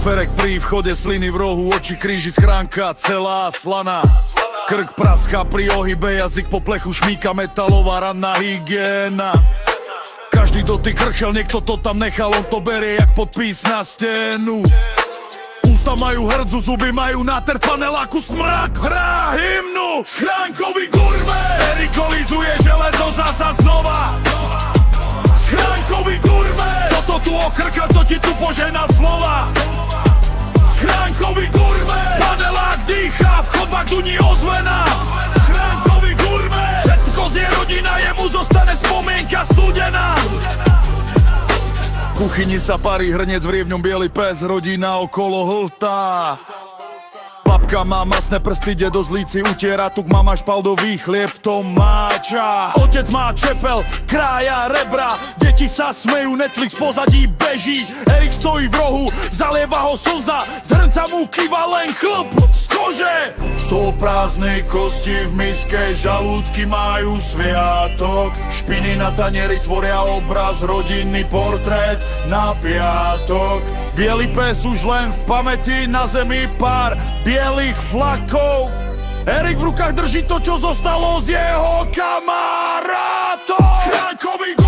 Kuferek pri vchode, sliny v rohu, oči kríži, schránka celá slaná. Krk praská pri ohybe, jazyk po plechu šmíka, metalová ranná hygiena. Každý dotyk krčel, niekto to tam nechal, on to berie jak podpis na stenu. Ústa majú hrdzu, zuby majú natrpané laku, smrak hrá hymnu. Schránkový gurmé rikolizuje železo zasa znova. Schránkový gurmé, toto tu okrka, to ti tu požehná slova. Schránkový gurmé, panelák dýchá, v chodbách duní ozvená. Schránkový gurmé, všetko zje rodina, jemu zostane spomienka studená. V kuchyni sa parí hrniec, v rievňom biely pes, rodina okolo hltá. Babka má masné prsty, dedo z líci utiera, tuk mama špaldový chlieb v tom máča. Otec má čepel, krája rebra, deti sa smejú, Netflix pozadí beží. Erik stojí v rohu, zalieva ho slza, z hrnca mu kýva len chlp z kože. Stôl prázdnej kosti, v miske žalúdky majú sviatok. Špiny na tanieri tvoria obraz, rodinný portrét na piatok. Bielý pes už len v pamäti, na zemi pár bielých flakov. Erik v rukách drží to, čo zostalo z jeho kamarátov. Schránkový